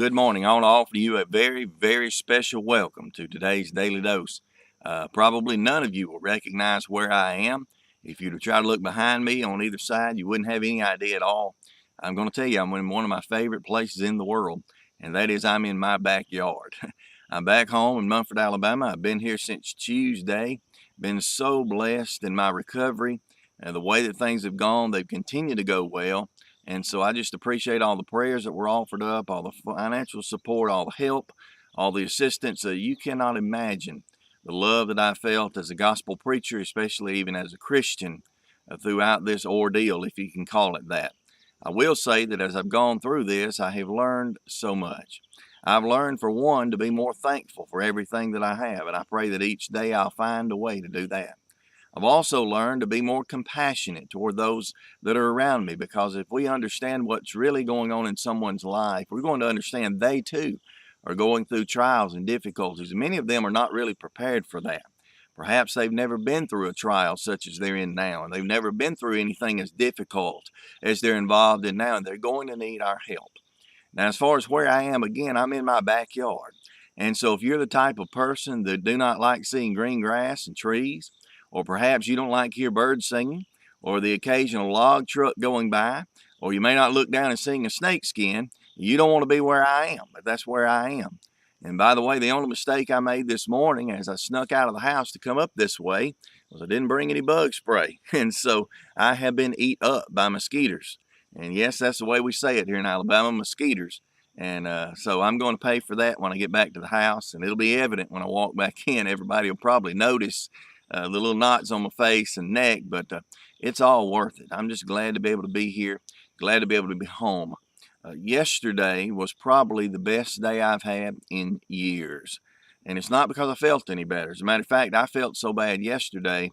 good morning. I want to offer you a very, very special welcome to today's Daily Dose. Probably none of you will recognize where I am. If you were to try to look behind me on either side, you wouldn't have any idea at all. I'm going to tell you, I'm in one of my favorite places in the world, and that is I'm in my backyard. I'm back home in Munford, Alabama. I've been here since Tuesday. Been so blessed in my recovery. The way that things have gone, they've continued to go well. And so I just appreciate all the prayers that were offered up, all the financial support, all the help, all the assistance. You cannot imagine the love that I felt as a gospel preacher, especially even as a Christian, throughout this ordeal, if you can call it that. I will say that as I've gone through this, I have learned so much. I've learned, for one, to be more thankful for everything that I have, and I pray that each day I'll find a way to do that. I've also learned to be more compassionate toward those that are around me, because if we understand what's really going on in someone's life, we're going to understand they too are going through trials and difficulties. And many of them are not really prepared for that. Perhaps they've never been through a trial such as they're in now, and they've never been through anything as difficult as they're involved in now, and they're going to need our help. Now, as far as where I am, again, I'm in my backyard. And so if you're the type of person that do not like seeing green grass and trees, or perhaps you don't like to hear birds singing, or the occasional log truck going by, or you may not look down and see a snake skin, you don't want to be where I am, but that's where I am. And by the way, the only mistake I made this morning as I snuck out of the house to come up this way was I didn't bring any bug spray. And so I have been eat up by mosquitoes. And yes, that's the way we say it here in Alabama, mosquitoes. And so I'm going to pay for that when I get back to the house, and it'll be evident when I walk back in. Everybody will probably notice the little knots on my face and neck, but it's all worth it. I'm just glad to be able to be here, glad to be able to be home. Yesterday was probably the best day I've had in years. And it's not because I felt any better. As a matter of fact, I felt so bad yesterday,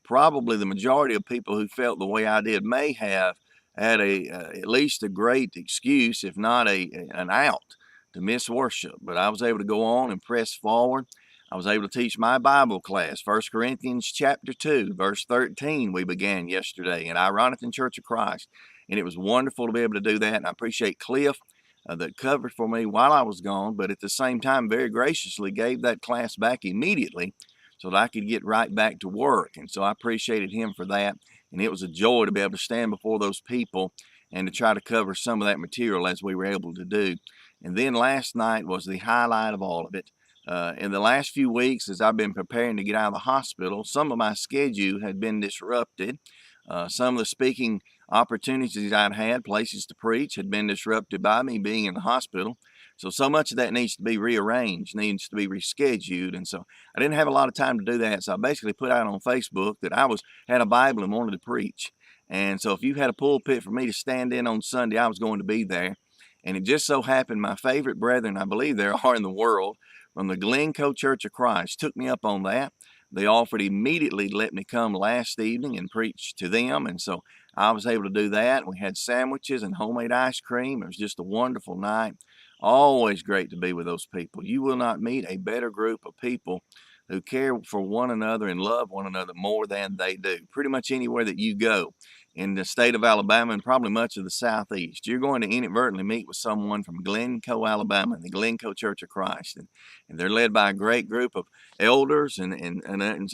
probably the majority of people who felt the way I did may have had at least a great excuse, if not an out, to miss worship. But I was able to go on and press forward. I was able to teach my Bible class, 1 Corinthians chapter 2, verse 13, we began yesterday in Untitled Church of Christ. And it was wonderful to be able to do that. And I appreciate Cliff that covered for me while I was gone, but at the same time very graciously gave that class back immediately so that I could get right back to work. And so I appreciated him for that. And it was a joy to be able to stand before those people and to try to cover some of that material as we were able to do. And then last night was the highlight of all of it. In the last few weeks, as I've been preparing to get out of the hospital, some of my schedule had been disrupted. Some of the speaking opportunities I'd had, places to preach, had been disrupted by me being in the hospital. So much of that needs to be rearranged, needs to be rescheduled. And so I didn't have a lot of time to do that. So I basically put out on Facebook that I had a Bible and wanted to preach. And so if you had a pulpit for me to stand in on Sunday, I was going to be there. And it just so happened my favorite brethren, I believe there are in the world, from the Glencoe Church of Christ, took me up on that. They offered immediately to let me come last evening and preach to them. And so I was able to do that. We had sandwiches and homemade ice cream. It was just a wonderful night. Always great to be with those people. You will not meet a better group of people who care for one another and love one another more than they do. Pretty much anywhere that you go in the state of Alabama and probably much of the Southeast, you're going to inadvertently meet with someone from Glencoe, Alabama, the Glencoe Church of Christ. And they're led by a great group of elders and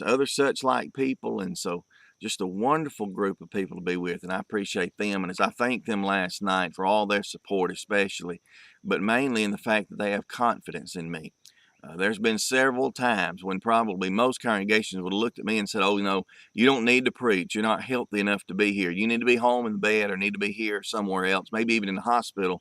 other such like people. And so just a wonderful group of people to be with, and I appreciate them. And as I thanked them last night for all their support especially, but mainly in the fact that they have confidence in me. There's been several times when probably most congregations would have looked at me and said, oh, you don't need to preach. You're not healthy enough to be here. You need to be home in the bed or need to be here somewhere else, maybe even in the hospital.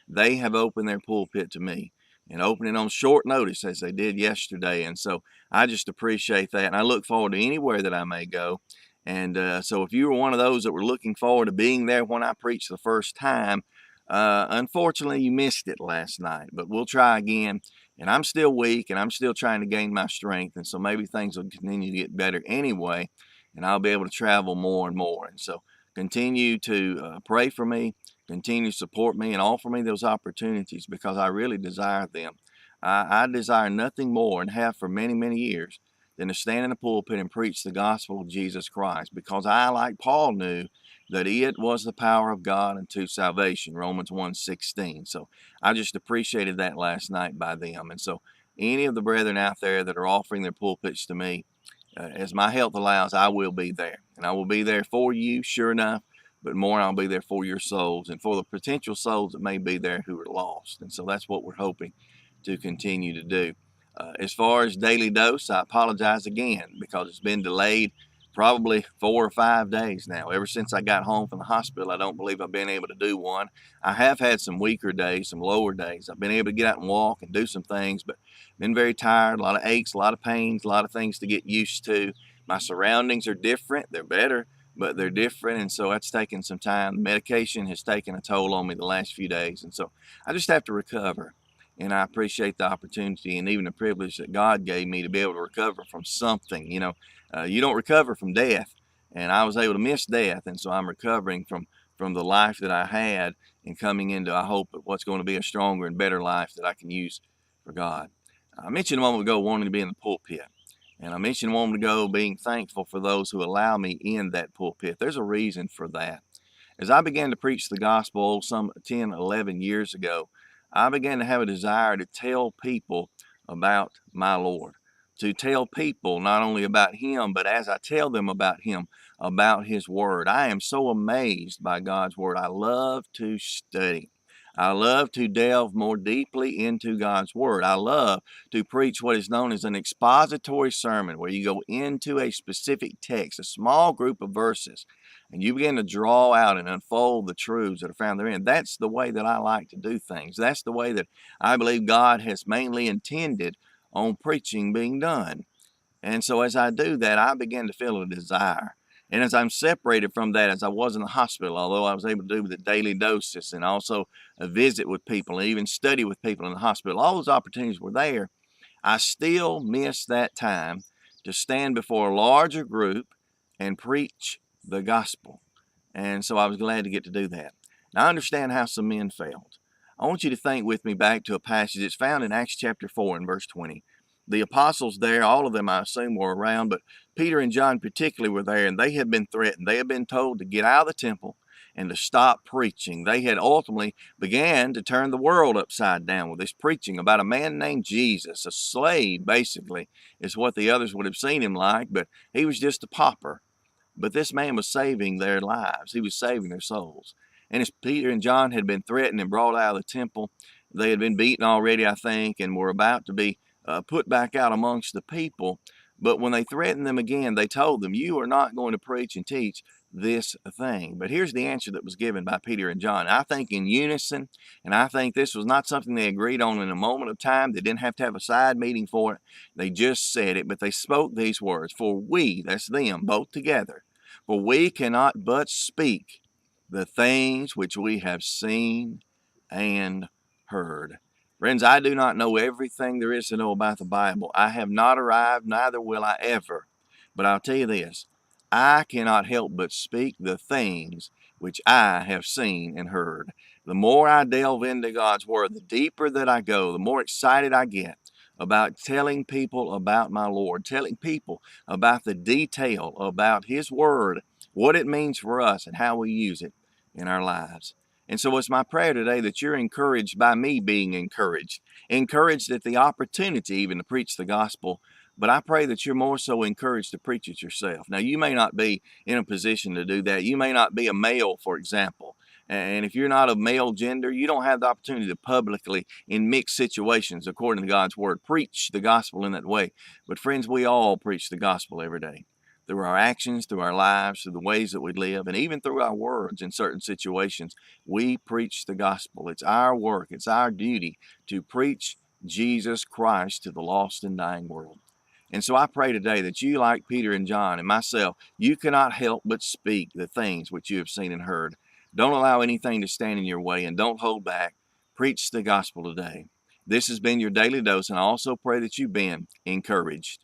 They have opened their pulpit to me and opened it on short notice as they did yesterday. And so I just appreciate that. And I look forward to anywhere that I may go. And so if you were one of those that were looking forward to being there when I preached the first time, unfortunately you missed it last night, but we'll try again. And I'm still weak and I'm still trying to gain my strength. And so maybe things will continue to get better anyway, and I'll be able to travel more and more. And so continue to pray for me, continue to support me, and offer me those opportunities because I really desire them. I desire nothing more and have for many, many years than to stand in the pulpit and preach the gospel of Jesus Christ, because I, like Paul, knew that it was the power of God unto salvation, Romans 1:16. So I just appreciated that last night by them. And so any of the brethren out there that are offering their pulpits to me, as my health allows, I will be there. And I will be there for you, sure enough, but more, I'll be there for your souls and for the potential souls that may be there who are lost. And so that's what we're hoping to continue to do. As far as daily dose, I apologize again because it's been delayed probably 4 or 5 days now. Ever since I got home from the hospital, I don't believe I've been able to do one. I have had some weaker days, some lower days. I've been able to get out and walk and do some things, but been very tired, a lot of aches, a lot of pains, a lot of things to get used to. My surroundings are different. They're better, but they're different, and so that's taken some time. The medication has taken a toll on me the last few days, and so I just have to recover. And I appreciate the opportunity and even the privilege that God gave me to be able to recover from something. You don't recover from death, and I was able to miss death, and so I'm recovering from the life that I had and coming into, I hope, what's going to be a stronger and better life that I can use for God. I mentioned a moment ago wanting to be in the pulpit, and I mentioned a moment ago being thankful for those who allow me in that pulpit. There's a reason for that. As I began to preach the gospel some 10, 11 years ago, I began to have a desire to tell people about my Lord, to tell people not only about Him, but as I tell them about Him, about His Word. I am so amazed by God's Word. I love to study. I love to delve more deeply into God's Word. I love to preach what is known as an expository sermon, where you go into a specific text, a small group of verses, and you begin to draw out and unfold the truths that are found therein. That's the way that I like to do things. That's the way that I believe God has mainly intended on preaching being done. And so as I do that, I begin to feel a desire. And as I'm separated from that, as I was in the hospital, although I was able to do the daily doses and also visit with people and even study with people in the hospital, all those opportunities were there, I still miss that time to stand before a larger group and preach the gospel. And so I was glad to get to do that. Now I understand how some men failed. I want you to think with me back to a passage. It's found in Acts chapter 4 and verse 20. The apostles there, all of them I assume were around, but Peter and John particularly were there, and they had been threatened. They had been told to get out of the temple and to stop preaching. They had ultimately began to turn the world upside down with this preaching about a man named Jesus, a slave basically is what the others would have seen him like, but he was just a pauper. But this man was saving their lives. He was saving their souls. And as Peter and John had been threatened and brought out of the temple, they had been beaten already, I think, and were about to be put back out amongst the people. But when they threatened them again, they told them, "You are not going to preach and teach this thing." But here's the answer that was given by Peter and John. I think in unison, and I think this was not something they agreed on in a moment of time. They didn't have to have a side meeting for it. They just said it, but they spoke these words, "For we," that's them, both together, "for we cannot but speak the things which we have seen and heard." Friends, I do not know everything there is to know about the Bible. I have not arrived, neither will I ever. But I'll tell you this, I cannot help but speak the things which I have seen and heard. The more I delve into God's Word, the deeper that I go, the more excited I get about telling people about my Lord, telling people about the detail about His Word, what it means for us, and how we use it in our lives. And so it's my prayer today that you're encouraged by me being encouraged at the opportunity even to preach the gospel. But I pray that you're more so encouraged to preach it yourself. Now, you may not be in a position to do that. You may not be a male, for example. And if you're not of male gender, you don't have the opportunity to publicly, in mixed situations, according to God's Word, preach the gospel in that way. But friends, we all preach the gospel every day, through our actions, through our lives, through the ways that we live, and even through our words in certain situations. We preach the gospel. It's our work, it's our duty to preach Jesus Christ to the lost and dying world. And so I pray today that you, like Peter and John and myself, you cannot help but speak the things which you have seen and heard. Don't allow anything to stand in your way, and don't hold back. Preach the gospel today. This has been your daily dose, and I also pray that you've been encouraged.